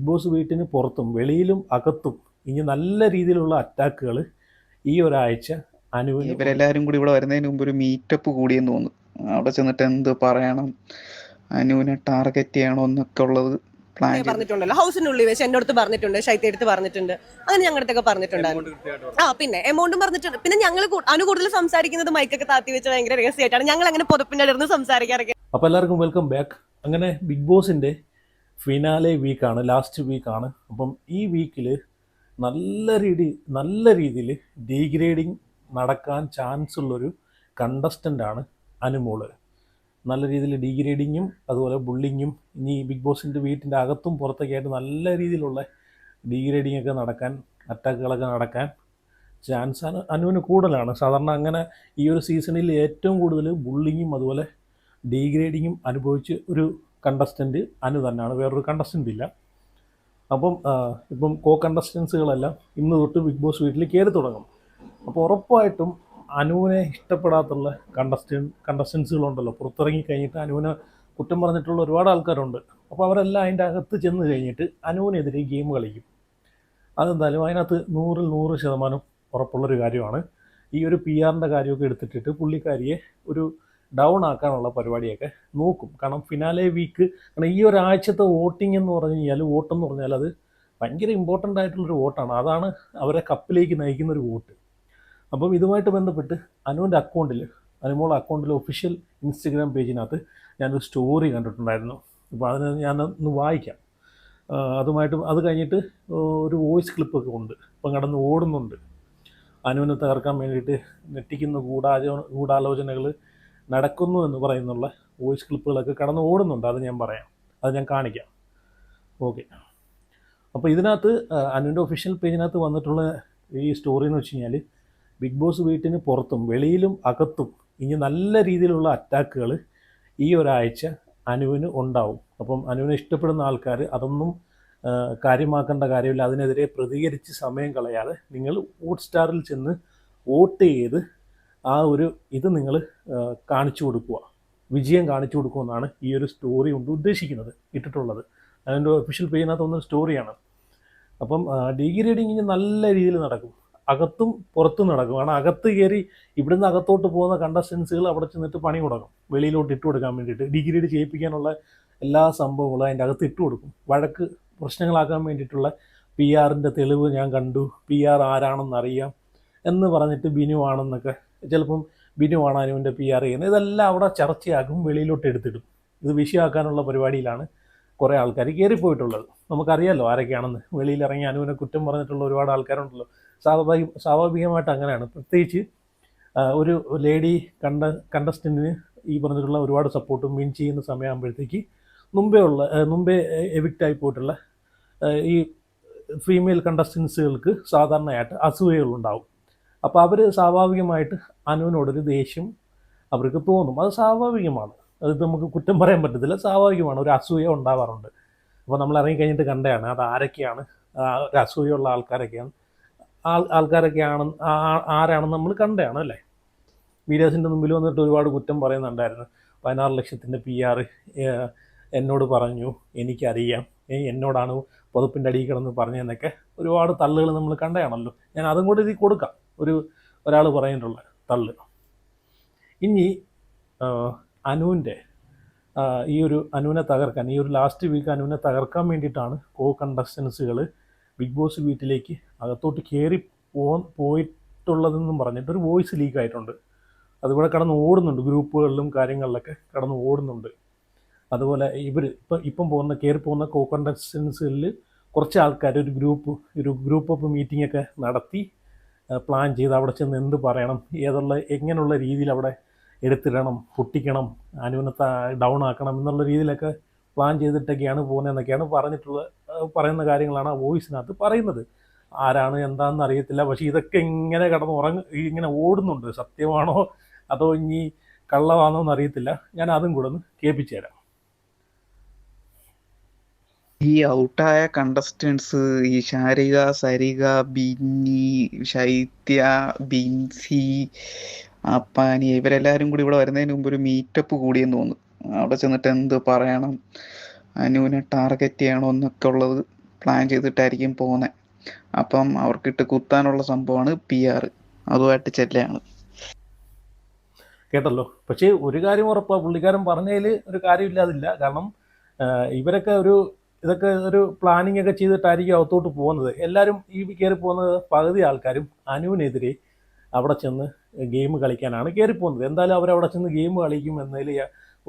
Boss വീട്ടിന് പുറത്തും വെളിയിലും അകത്തും ഇനി നല്ല രീതിയിലുള്ള അറ്റാക്കുകൾ ഈ ഒരാഴ്ച അനുവിന് ഇവരെല്ലാരും കൂടി ഇവിടെ വരുന്നതിന് മുമ്പ് ഒരു മീറ്റപ്പ് കൂടിയെന്ന് തോന്നുന്നു. അവിടെ ചെന്നിട്ട് എന്ത് പറയണം, അനുവിനെ ടാർഗറ്റ് ചെയ്യണോ എന്നൊക്കെ ഉള്ളത് പ്ലാൻ ചെയ്ത് പറഞ്ഞിട്ടുണ്ടല്ലോ, ഹൗസിനുള്ളിൽ വെച്ച് എന്റെ അടുത്ത് പറഞ്ഞിട്ടുണ്ട്, ശൈത്യ എടുത്ത് പറഞ്ഞിട്ടുണ്ട്, അങ്ങനെ ഞങ്ങളുടെ അടുത്തൊക്കെ പറഞ്ഞിട്ടുണ്ടായിരുന്നു. പിന്നെ എമൗണ്ടും പറഞ്ഞിട്ടുണ്ട്. പിന്നെ ഞങ്ങൾ കൂടുതൽ സംസാരിക്കുന്നത് മൈക്കൊക്കെ താത്തി വെച്ച് ഭയങ്കര രഹസ്യമായിട്ടാണ് ഞങ്ങൾ അങ്ങനെ പുറപ്പിന്റെ അടുത്ത് സംസാരിക്കാറൊക്കെ. അപ്പോൾ എല്ലാവർക്കും വെൽക്കം ബാക്ക്. അങ്ങനെ ബിഗ് ബോസിൻ്റെ ഫിനാലെ വീക്കാണ്, ലാസ്റ്റ് വീക്കാണ്. അപ്പം ഈ വീക്കിൽ നല്ല രീതിയിൽ ഡീഗ്രേഡിങ് നടക്കാൻ ചാൻസ് ഉള്ളൊരു കണ്ടസ്റ്റൻ്റാണ് അനുമോള്. നല്ല രീതിയിൽ ഡീഗ്രേഡിങ്ങും അതുപോലെ ബുള്ളിങ്ങും ഇനി ബിഗ് ബോസിൻ്റെ വീട്ടിൻ്റെ അകത്തും പുറത്തൊക്കെ ആയിട്ട് നല്ല രീതിയിലുള്ള ഡീഗ്രേഡിങ് ഒക്കെ നടക്കാൻ, അറ്റാക്കുകളൊക്കെ നടക്കാൻ ചാൻസ് അനുവിന് കൂടുതലാണ്. സാധാരണ അങ്ങനെ ഈ ഒരു സീസണിൽ ഏറ്റവും കൂടുതൽ ബുള്ളിങ്ങും അതുപോലെ ഡീഗ്രേഡിങ്ങും അനുഭവിച്ച് ഒരു കണ്ടസ്റ്റൻറ്റ് അനു തന്നെയാണ്, വേറൊരു കണ്ടസ്റ്റൻ്റ് ഇല്ല. അപ്പം ഇപ്പം കോ കണ്ടസ്റ്റൻസുകളെല്ലാം ഇന്ന് തൊട്ട് ബിഗ് ബോസ് വീട്ടിൽ കയറി തുടങ്ങും. അപ്പോൾ ഉറപ്പായിട്ടും അനുവിനെ ഇഷ്ടപ്പെടാത്തുള്ള കണ്ടസ്റ്റൻസുകളുണ്ടല്ലോ, പുറത്തിറങ്ങി കഴിഞ്ഞിട്ട് അനുവിനെ കുറ്റം പറഞ്ഞിട്ടുള്ള ഒരുപാട് ആൾക്കാരുണ്ട്. അപ്പോൾ അവരെല്ലാം അതിൻ്റെ അകത്ത് ചെന്ന് കഴിഞ്ഞിട്ട് അനുവിനെതിരെ ഗെയിം കളിക്കും. അതെന്തായാലും അതിനകത്ത് 100% ഉറപ്പുള്ളൊരു കാര്യമാണ്. ഈ ഒരു പി ആറിൻ്റെ കാര്യമൊക്കെ എടുത്തിട്ടിട്ട് പുള്ളിക്കാരിയെ ഒരു ഡൗൺ ആക്കാനുള്ള പരിപാടിയൊക്കെ നോക്കും. കാരണം ഫിനാലെ വീക്ക്, കാരണം ഈ ഒരാഴ്ചത്തെ വോട്ടിംഗ് എന്ന് പറഞ്ഞു കഴിഞ്ഞാൽ, വോട്ടെന്ന് പറഞ്ഞാൽ അത് ഭയങ്കര ഇമ്പോർട്ടൻ്റ് ആയിട്ടുള്ളൊരു വോട്ടാണ്. അതാണ് അവരെ കപ്പിലേക്ക് നയിക്കുന്നൊരു വോട്ട്. അപ്പം ഇതുമായിട്ട് ബന്ധപ്പെട്ട് അനുവിൻ്റെ അക്കൗണ്ടിൽ, അനുമോളുടെ അക്കൗണ്ടിൽ ഒഫീഷ്യൽ ഇൻസ്റ്റഗ്രാം പേജിനകത്ത് ഞാനൊരു സ്റ്റോറി കണ്ടിട്ടുണ്ടായിരുന്നു. അപ്പോൾ അതിന് ഞാനൊന്ന് വായിക്കാം. അത് കഴിഞ്ഞിട്ട് ഒരു വോയിസ് ക്ലിപ്പൊക്കെ ഉണ്ട്. ഇപ്പം കടന്ന് ഓടുന്നുണ്ട്. അനുവിനെ തകർക്കാൻ വേണ്ടിയിട്ട് നെറ്റിക്കുന്ന ഗൂഢാലോചനകൾ നടക്കുന്നു എന്ന് പറയുന്നുള്ള വോയിസ് ക്ലിപ്പുകളൊക്കെ കടന്ന് ഓടുന്നുണ്ട്. അത് ഞാൻ പറയാം, അത് ഞാൻ കാണിക്കാം. ഓക്കെ. അപ്പോൾ ഇതിനകത്ത് അനുവിൻ്റെ ഒഫീഷ്യൽ പേജിനകത്ത് വന്നിട്ടുള്ള ഈ സ്റ്റോറി എന്ന് വെച്ച് കഴിഞ്ഞാൽ, ബിഗ് ബോസ് വീട്ടിന് പുറത്തും വെളിയിലും അകത്തും ഇനി നല്ല രീതിയിലുള്ള അറ്റാക്കുകൾ ഈ ഒരാഴ്ച അനുവിന് ഉണ്ടാവും. അപ്പം അനുവിനെ ഇഷ്ടപ്പെടുന്ന ആൾക്കാർ അതൊന്നും കാര്യമാക്കേണ്ട കാര്യമില്ല. അതിനെതിരെ പ്രതികരിച്ച് സമയം കളയാതെ നിങ്ങൾ ഹോട്ട്സ്റ്റാറിൽ ചെന്ന് വോട്ട് ചെയ്ത് ആ ഒരു ഇത് നിങ്ങൾ കാണിച്ചു കൊടുക്കുക, വിജയം കാണിച്ചു കൊടുക്കുമെന്നാണ് ഈ ഒരു സ്റ്റോറി കൊണ്ട് ഉദ്ദേശിക്കുന്നത്, ഇട്ടിട്ടുള്ളത്. അതിൻ്റെ ഒഫീഷ്യൽ പേജിനകത്ത് വന്ന സ്റ്റോറിയാണ്. അപ്പം ഡീഗ്രേഡിങ് നല്ല രീതിയിൽ നടക്കും, അകത്തും പുറത്തും നടക്കും. കാരണം അകത്ത് കയറി ഇവിടുന്ന് അകത്തോട്ട് പോകുന്ന കണ്ടസ്റ്റൻസുകൾ അവിടെ ചെന്നിട്ട് പണി കൊടുക്കും, വെളിയിലോട്ട് ഇട്ട് കൊടുക്കാൻ വേണ്ടിയിട്ട് ഡീഗ്രേഡ് ചെയ്യിപ്പിക്കാനുള്ള എല്ലാ സംഭവങ്ങളും അതിൻ്റെ അകത്ത് ഇട്ട് കൊടുക്കും. വഴക്ക് പ്രശ്നങ്ങളാക്കാൻ വേണ്ടിയിട്ടുള്ള പി ആറിൻ്റെ തെളിവ് ഞാൻ കണ്ടു, പി ആർ ആരാണെന്നറിയാം എന്ന് പറഞ്ഞിട്ട് ബിനു ആണെന്നൊക്കെ, ചിലപ്പം ബിനു ആണ് അനുവിൻ്റെ പി ആർ ചെയ്യുന്നത്. ഇതെല്ലാം അവിടെ ചർച്ചയാക്കും, വെളിയിലോട്ട് എടുത്തിടും. ഇത് വിഷയമാക്കാനുള്ള പരിപാടിയിലാണ് കുറേ ആൾക്കാർ കയറിപ്പോയിട്ടുള്ളത്. നമുക്കറിയാമല്ലോ ആരൊക്കെയാണെന്ന്. വെളിയിലിറങ്ങി അനുവിനെ കുറ്റം പറഞ്ഞിട്ടുള്ള ഒരുപാട് ആൾക്കാരുണ്ടല്ലോ. സ്വാഭാവികമായിട്ട് അങ്ങനെയാണ്. പ്രത്യേകിച്ച് ഒരു ലേഡി കണ്ടസ്റ്റൻറ്റിന് ഈ പറഞ്ഞിട്ടുള്ള ഒരുപാട് സപ്പോർട്ടും വിൻ ചെയ്യുന്ന സമയമാകുമ്പോഴത്തേക്ക് മുമ്പേ എവിക്റ്റായി പോയിട്ടുള്ള ഈ ഫീമെയിൽ കണ്ടസ്റ്റൻസുകൾക്ക് സാധാരണയായിട്ട് അസൂയകളുണ്ടാവും. അപ്പോൾ അവർ സ്വാഭാവികമായിട്ട് അനുവിനോടൊരു ദേഷ്യം അവർക്ക് തോന്നും. അത് സ്വാഭാവികമാണ്, അത് നമുക്ക് കുറ്റം പറയാൻ പറ്റത്തില്ല, സ്വാഭാവികമാണ്. ഒരു അസൂയ ഉണ്ടാവാറുണ്ട്. അപ്പോൾ നമ്മൾ ഇറങ്ങിക്കഴിഞ്ഞിട്ട് കണ്ടതാണ് അത് ആരൊക്കെയാണ്, ഒരു അസൂയുള്ള ആൾക്കാരൊക്കെയാണ് ആരാണെന്ന് നമ്മൾ കണ്ടതാണ് അല്ലേ. മീഡിയാസിൻ്റെ മുമ്പിൽ വന്നിട്ട് ഒരുപാട് കുറ്റം പറയുന്നുണ്ടായിരുന്നു. 16 ലക്ഷത്തിൻ്റെ പി ആർ എന്നോട് പറഞ്ഞു, എനിക്കറിയാം, എന്നോടാണ് പുതപ്പിൻ്റെ അടിയിൽ കിടന്ന് പറഞ്ഞതെന്നൊക്കെ ഒരുപാട് തള്ളുകൾ നമ്മൾ കണ്ടതാണല്ലോ. ഞാൻ അതും കൂടി ഇതിൽ കൊടുക്കാം, ഒരാൾ പറഞ്ഞിട്ടുള്ള തള്ള്. ഇനി അനുവിൻ്റെ ഈ ഒരു അനുവിനെ തകർക്കാൻ, ഈ ഒരു ലാസ്റ്റ് വീക്ക് അനുവിനെ തകർക്കാൻ വേണ്ടിയിട്ടാണ് കോ കണ്ടസ്റ്റൻസുകൾ ബിഗ് ബോസ് വീട്ടിലേക്ക് അകത്തോട്ട് കയറി പോയിട്ടുള്ളതെന്നും പറഞ്ഞിട്ടൊരു വോയിസ് ലീക്കായിട്ടുണ്ട്. അതുപോലെ കടന്ന് ഓടുന്നുണ്ട്, ഗ്രൂപ്പുകളിലും കാര്യങ്ങളിലൊക്കെ കടന്ന് ഓടുന്നുണ്ട്. അതുപോലെ ഇപ്പം കയറി പോകുന്ന കോ കണ്ടസ്റ്റൻസിൽ കുറച്ച് ആൾക്കാർ ഒരു ഗ്രൂപ്പ് ഓഫ് മീറ്റിംഗ് ഒക്കെ നടത്തി പ്ലാൻ ചെയ്ത് അവിടെ ചെന്ന് എന്ത് പറയണം, എങ്ങനെയുള്ള രീതിയിൽ അവിടെ എടുത്തിടണം, പൊട്ടിക്കണം, അനുവിനെ ഡൗൺ ആക്കണം എന്നുള്ള രീതിയിലൊക്കെ പ്ലാൻ ചെയ്തിട്ടൊക്കെയാണ് പോകുന്നതെന്നൊക്കെയാണ് പറയുന്ന കാര്യങ്ങളാണ് ആ വോയിസിനകത്ത് പറയുന്നത്. ആരാണ് എന്താണെന്ന് അറിയത്തില്ല. പക്ഷേ ഇതൊക്കെ ഇങ്ങനെ ഇങ്ങനെ ഓടുന്നുണ്ട്. സത്യമാണോ അതോ ഇനി കള്ളമാണോ എന്നറിയത്തില്ല. ഞാൻ അതും കൂടെ ഒന്ന് കേൾപ്പിച്ചു തരാം. ഈ ഔട്ടായ കണ്ടസ്റ്റൻസ്, ഈ ശാരിക, സരിക, ബിന്നി, ശൈത്യ, ബിൻസി, അപ്പാനി, ഇവരെല്ലാരും കൂടി ഇവിടെ വരുന്നതിന് മുമ്പ് ഒരു മീറ്റപ്പ് കൂടിയെന്ന് തോന്നുന്നു. അവിടെ ചെന്നിട്ട് എന്ത് പറയണം, അനുവിനെ ടാർഗറ്റ് ചെയ്യണോ എന്നൊക്കെ ഉള്ളത് പ്ലാൻ ചെയ്തിട്ടായിരിക്കും പോകുന്നത്. അപ്പം അവർക്കിട്ട് കുത്താനുള്ള സംഭവമാണ് PR. അതുമായിട്ട് ചെല്ലാണ്. കേട്ടല്ലോ. പക്ഷേ ഒരു കാര്യം ഉറപ്പാണ്, പുള്ളിക്കാരൻ പറഞ്ഞതിൽ ഒരു കാര്യമില്ലാതില്ല. കാരണം ഇവരൊക്കെ ഇതൊക്കെ ഒരു പ്ലാനിങ് ഒക്കെ ചെയ്തിട്ടായിരിക്കും അകത്തോട്ട് പോകുന്നത്. എല്ലാവരും ഈ കയറി പോകുന്നത് പകുതി ആൾക്കാരും അനുവിനെതിരെ അവിടെ ചെന്ന് ഗെയിം കളിക്കാനാണ് കയറിപ്പോകുന്നത്. എന്തായാലും അവരവിടെ ചെന്ന് ഗെയിം കളിക്കും എന്നതിൽ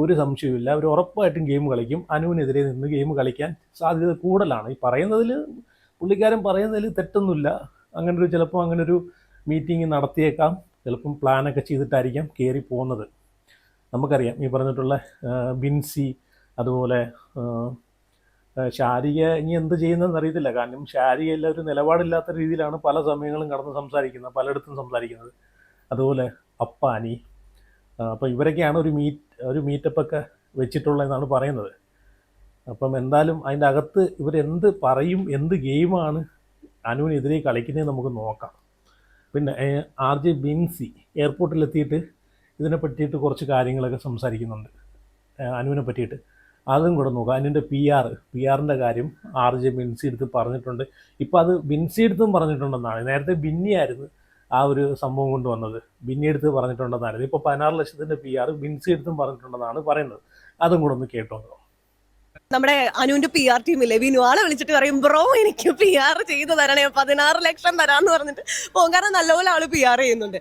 ഒരു സംശയവുമില്ല. അവർ ഉറപ്പായിട്ടും ഗെയിം കളിക്കും. അനുവിനെതിരെ നിന്ന് ഗെയിം കളിക്കാൻ സാധ്യത കൂടുതലാണ്. ഈ പറയുന്നതിൽ, പുള്ളിക്കാരൻ പറയുന്നതിൽ തെറ്റൊന്നുമില്ല. ചിലപ്പോൾ അങ്ങനൊരു മീറ്റിംഗ് നടത്തിയേക്കാം. ചിലപ്പം പ്ലാനൊക്കെ ചെയ്തിട്ടായിരിക്കാം കയറി പോകുന്നത്. നമുക്കറിയാം ഈ പറഞ്ഞിട്ടുള്ള ബിൻസി, അതുപോലെ ശാരിക ഇനി എന്ത് ചെയ്യുന്നതെന്ന് അറിയത്തില്ല. കാരണം ശാരികയെല്ലാം ഒരു നിലപാടില്ലാത്ത രീതിയിലാണ് പല സമയങ്ങളും കടന്ന് സംസാരിക്കുന്നത്, പലയിടത്തും സംസാരിക്കുന്നത്. അതുപോലെ അപ്പാനി. അപ്പോൾ ഇവരൊക്കെയാണ് ഒരു മീറ്റപ്പൊക്കെ വെച്ചിട്ടുള്ളതെന്നാണ് പറയുന്നത്. അപ്പം എന്തായാലും അതിൻ്റെ അകത്ത് ഇവരെന്ത് പറയും, എന്ത് ഗെയിമാണ് അനുവിനെതിരെ കളിക്കുന്നത് നമുക്ക് നോക്കാം. പിന്നെ RJ ബിൻസി എയർപോർട്ടിലെത്തിയിട്ട് ഇതിനെ പറ്റിയിട്ട് കുറച്ച് കാര്യങ്ങളൊക്കെ സംസാരിക്കുന്നുണ്ട്, അനുവിനെ പറ്റിയിട്ട്. അതും കൂടെ നോക്കാം. അനുവിൻ്റെ PR-ൻ്റെ കാര്യം RJ ബിൻസി എടുത്ത് പറഞ്ഞിട്ടുണ്ട്. ഇപ്പോൾ അത് ബിൻസി എടുത്തും പറഞ്ഞിട്ടുണ്ടെന്നാണ്. നേരത്തെ ബിന്നിയായിരുന്നു ആ ഒരു സംഭവം കൊണ്ടുവന്നത്. ബിന്നി എടുത്ത് പറഞ്ഞിട്ടുണ്ടെന്നായിരുന്നു. ഇപ്പോൾ 16 ലക്ഷത്തിൻ്റെ PR ബിൻസി എടുത്തും പറഞ്ഞിട്ടുണ്ടെന്നാണ് പറയുന്നത്. അതും കൂടെ ഒന്ന് കേട്ടോ. നമ്മുടെ അനുവിന്റെ PR ടീമില്ലേ, വിനു, ആളെ വിളിച്ചിട്ട് പറയും, ബ്രോ എനിക്ക് PR ചെയ്തു തരണേ, 16 ലക്ഷം തരാന്ന് പറഞ്ഞിട്ട് പോകും. കാരണം നല്ലപോലെ ആള് PR ചെയ്യുന്നുണ്ട്.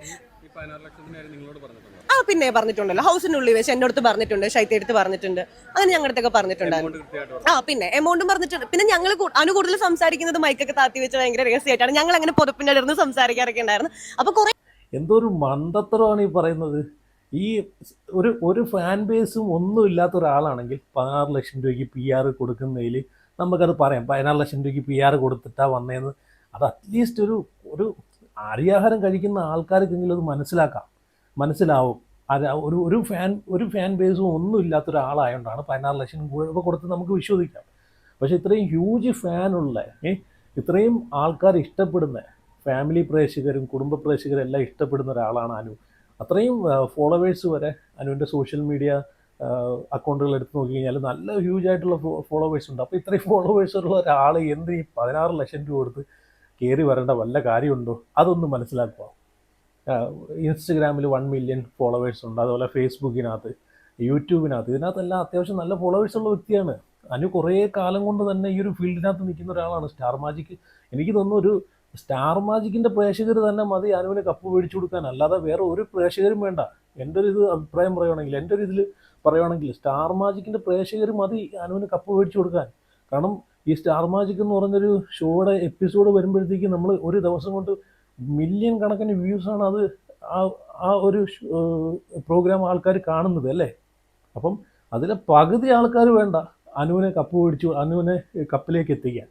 പിന്നെ പറഞ്ഞിട്ടുണ്ടല്ലോ, ഹൗസിനുള്ളിൽ വെച്ച് എൻ്റെ അടുത്ത് പറഞ്ഞിട്ടുണ്ട്, ശൈത്യ എടുത്ത് പറഞ്ഞിട്ടുണ്ട്, അങ്ങനെ ഞങ്ങളുടെ അടുത്തൊക്കെ പറഞ്ഞിട്ടുണ്ടായിരുന്നു. പിന്നെ എമൗണ്ടും പറഞ്ഞിട്ടുണ്ട്. പിന്നെ ഞങ്ങൾ കൂടുതൽ സംസാരിക്കുന്നത് മൈക്കൊക്കെ താത്തി വെച്ച് ഭയങ്കര രഹസ്യമായിട്ടാണ്. ഞങ്ങൾ അങ്ങനെ പുതപ്പിന്റെ അടുത്ത് സംസാരിക്കാറൊക്കെ ഉണ്ടായിരുന്നു. അപ്പൊ കുറെ എന്തോ ഒരു മണ്ടത്തരമാണ് ഈ പറയുന്നത്. ഈ ഒരു ഫാൻ ബേസും ഒന്നും ഇല്ലാത്ത ഒരാളാണെങ്കിൽ 16 ലക്ഷം രൂപയ്ക്ക് PR കൊടുക്കുന്നതിൽ നമുക്കത് പറയാം. 16 ലക്ഷം രൂപയ്ക്ക് PR കൊടുത്തിട്ടാ വന്നതെന്ന്. അത് അറ്റ്ലീസ്റ്റ് ഒരു അരിയാഹാരം കഴിക്കുന്ന ആൾക്കാർക്കെങ്കിലും അത് മനസ്സിലാവും. ഒരു ഫാൻ ബേസും ഒന്നും ഇല്ലാത്ത ഒരാളായതുകൊണ്ടാണ് 16 ലക്ഷം രൂപ കൊടുത്ത് നമുക്ക് വിശ്വസിക്കാം. പക്ഷേ ഇത്രയും ഹ്യൂജ് ഫാനുള്ള, ഇത്രയും ആൾക്കാർ ഇഷ്ടപ്പെടുന്ന, ഫാമിലി പ്രേക്ഷകരും കുടുംബ പ്രേക്ഷകരും എല്ലാം ഇഷ്ടപ്പെടുന്ന ഒരാളാണ് അനു. അത്രയും ഫോളോവേഴ്സ് വരെ അനുവിൻ്റെ സോഷ്യൽ മീഡിയ അക്കൗണ്ടുകൾ എടുത്ത് നോക്കി കഴിഞ്ഞാൽ നല്ല ഹ്യൂജ് ആയിട്ടുള്ള ഫോളോവേഴ്സ് ഉണ്ട്. അപ്പോൾ ഇത്രയും ഫോളോവേഴ്സുള്ള ഒരാൾ എന്ത് ഈ 16 ലക്ഷം രൂപ കൊടുത്ത് കയറി വരേണ്ട വല്ല കാര്യമുണ്ടോ? അതൊന്നും മനസ്സിലാക്കുക. ഇൻസ്റ്റഗ്രാമിൽ 1 മില്യൺ ഫോളോവേഴ്സ് ഉണ്ട്. അതുപോലെ ഫേസ്ബുക്കിനകത്ത്, യൂട്യൂബിനകത്ത്, ഇതിനകത്തെല്ലാം അത്യാവശ്യം നല്ല ഫോളോവേഴ്സുള്ള വ്യക്തിയാണ് അനു. കുറേ കാലം കൊണ്ട് തന്നെ ഈ ഒരു ഫീൽഡിനകത്ത് നിൽക്കുന്ന ഒരാളാണ്. സ്റ്റാർ മാജിക്, എനിക്ക് തോന്നുന്നു ഒരു സ്റ്റാർ മാജിക്കിൻ്റെ പ്രേക്ഷകർ തന്നെ മതി അനുവിന് കപ്പ് മേടിച്ചു കൊടുക്കാൻ. അല്ലാതെ വേറെ ഒരു പ്രേക്ഷകരും വേണ്ട. എൻ്റെ ഒരു അഭിപ്രായം പറയുകയാണെങ്കിൽ, എൻ്റെ ഒരു ഇതിൽ പറയുകയാണെങ്കിൽ സ്റ്റാർ മാജിക്കിൻ്റെ പ്രേക്ഷകർ മതി അനുവിന് കപ്പ് മേടിച്ചു കൊടുക്കാൻ. കാരണം ഈ സ്റ്റാർ മാജിക് എന്ന് പറഞ്ഞൊരു ഷോയുടെ എപ്പിസോഡ് വരുമ്പോഴത്തേക്ക് നമ്മൾ ഒരു ദിവസം കൊണ്ട് മില്യൺ കണക്കിന് വ്യൂസാണ് അത് ആ ഒരു പ്രോഗ്രാം ആൾക്കാർ കാണുന്നത് അല്ലേ. അപ്പം അതിലെ പകുതി ആൾക്കാർ വേണ്ട അനുവിനെ കപ്പിലേക്ക് എത്തിക്കാൻ.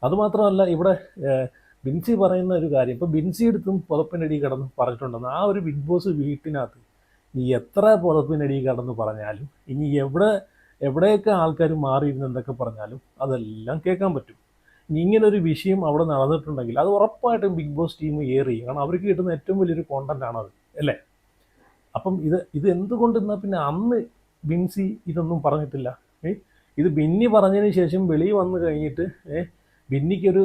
അതുമാത്രമല്ല, ഇവിടെ ബിൻസി പറയുന്ന ഒരു കാര്യം, ഇപ്പോൾ ബിൻസി എടുത്തും പുതപ്പിനടി കടന്ന് പറഞ്ഞിട്ടുണ്ടെന്ന്. ആ ഒരു ബിഗ് ബോസ് വീട്ടിനകത്ത് നീ എത്ര പുതപ്പിനടി കടന്ന് പറഞ്ഞാലും, ഇനി എവിടെയൊക്കെ ആൾക്കാർ മാറിയിരുന്ന് എന്തൊക്കെ പറഞ്ഞാലും അതെല്ലാം കേൾക്കാൻ പറ്റും. ഇനി ഇങ്ങനൊരു വിഷയം അവിടെ നടന്നിട്ടുണ്ടെങ്കിൽ അത് ഉറപ്പായിട്ടും ബിഗ് ബോസ് ടീം എയർ ചെയ്യും. കാരണം അവർക്ക് കിട്ടുന്ന ഏറ്റവും വലിയൊരു കോണ്ടൻ്റാണത് അല്ലേ. അപ്പം ഇത് എന്തുകൊണ്ടെന്നാൽ പിന്നെ അന്ന് ബിൻസി ഇതൊന്നും പറഞ്ഞിട്ടില്ല. ഇത് ബിന്നി പറഞ്ഞതിന് ശേഷം വെളിയിൽ വന്നു കഴിഞ്ഞിട്ട് ബിന്നിക്കൊരു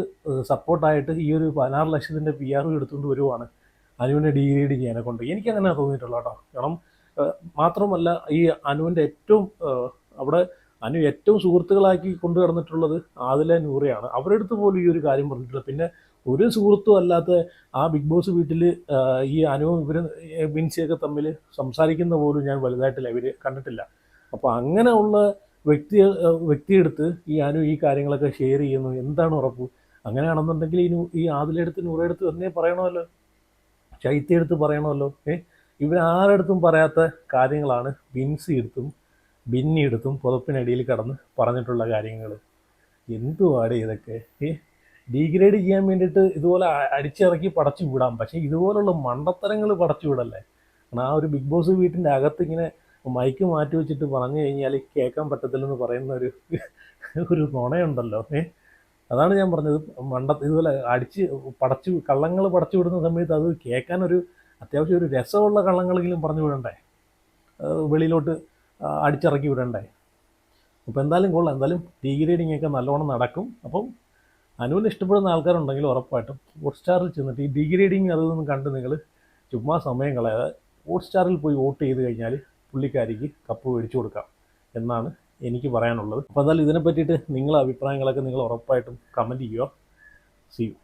സപ്പോർട്ടായിട്ട് ഈ ഒരു 16 ലക്ഷത്തിൻ്റെ PR എടുത്തുകൊണ്ട് വരുവാണ് അനുവിനെ ഡീഗ്രേഡ് ചെയ്യാനെ കൊണ്ട്. എനിക്കങ്ങനെ തോന്നിയിട്ടുള്ളൂ കേട്ടോ. കാരണം മാത്രമല്ല, ഈ അനുവിൻ്റെ അവിടെ അനു ഏറ്റവും സുഹൃത്തുക്കളാക്കി കൊണ്ടു കിടന്നിട്ടുള്ളത് ആദില നൂറയാണ്. അവരുടെ അടുത്ത് പോലും ഈ ഒരു കാര്യം പറഞ്ഞിട്ടില്ല. പിന്നെ ഒരു സുഹൃത്തും അല്ലാത്ത ആ ബിഗ് ബോസ് വീട്ടിൽ ഈ അനുവും ബിൻസിയൊക്കെ തമ്മിൽ സംസാരിക്കുന്ന പോലും ഞാൻ വലുതായിട്ടില്ല ഇവർ കണ്ടിട്ടില്ല. അപ്പോൾ അങ്ങനെയുള്ള വ്യക്തിയെടുത്ത് ഈ അനു ഈ കാര്യങ്ങളൊക്കെ ഷെയർ ചെയ്യുന്നു. എന്താണ് ഉറപ്പ്? അങ്ങനെയാണെന്നുണ്ടെങ്കിൽ ഈ ആദിലെടുത്ത് നൂറെടുത്ത് എന്നേ പറയണമല്ലോ, ചൈത്യയെടുത്ത് പറയണമല്ലോ. ഇവരാരടുത്തും പറയാത്ത കാര്യങ്ങളാണ് ബിൻസി എടുത്തും ബിന്നി എടുത്തും പുതപ്പിനടിയിൽ കടന്ന് പറഞ്ഞിട്ടുള്ള കാര്യങ്ങൾ. എന്തുവാടെ ഇതൊക്കെ? ഡീഗ്രേഡ് ചെയ്യാൻ വേണ്ടിയിട്ട് ഇതുപോലെ അടിച്ചിറക്കി പടച്ചു വിടാം. പക്ഷേ ഇതുപോലുള്ള മണ്ടത്തരങ്ങൾ പടച്ചു വിടല്ലേ. കാരണം ആ ഒരു ബിഗ് ബോസ് വീട്ടിൻ്റെ അകത്ത് ഇങ്ങനെ മൈക്ക് മാറ്റി വെച്ചിട്ട് പറഞ്ഞു കഴിഞ്ഞാൽ കേൾക്കാൻ പറ്റത്തില്ലെന്ന് പറയുന്ന ഒരു നുണയുണ്ടല്ലോ. അതാണ് ഞാൻ പറഞ്ഞത്. ഇതുപോലെ കള്ളങ്ങൾ പടച്ചു വിടുന്ന സമയത്ത് അത് കേൾക്കാൻ അത്യാവശ്യം ഒരു രസമുള്ള കള്ളങ്ങളെങ്കിലും പറഞ്ഞു വിടണ്ടേ, വെളിയിലോട്ട് അടിച്ചിറക്കി വിടണ്ടേ. അപ്പോൾ എന്തായാലും കൊള്ളാം. എന്തായാലും ഡീഗ്രേഡിങ് ഒക്കെ നല്ലോണം നടക്കും. അപ്പം അനുവിനെ ഇഷ്ടപ്പെടുന്ന ആൾക്കാരുണ്ടെങ്കിൽ ഉറപ്പായിട്ടും ഹോട്ട്സ്റ്റാറിൽ ചെന്നിട്ട് ഈ ഡിഗ്രേഡിങ് അതൊന്നും കണ്ട് നിങ്ങൾ ചുമ്മാ സമയം കളയാതെ ഹോട്ട്സ്റ്റാറിൽ പോയി വോട്ട് ചെയ്ത് കഴിഞ്ഞാൽ പുള്ളിക്കാരിക്ക് കപ്പ് മേടിച്ചു കൊടുക്കാം എന്നാണ് എനിക്ക് പറയാനുള്ളത്. അപ്പോൾ എന്തായാലും ഇതിനെ പറ്റിയിട്ട് നിങ്ങളെ അഭിപ്രായങ്ങളൊക്കെ നിങ്ങൾ ഉറപ്പായിട്ടും കമൻറ്റ് ചെയ്യുക. See U.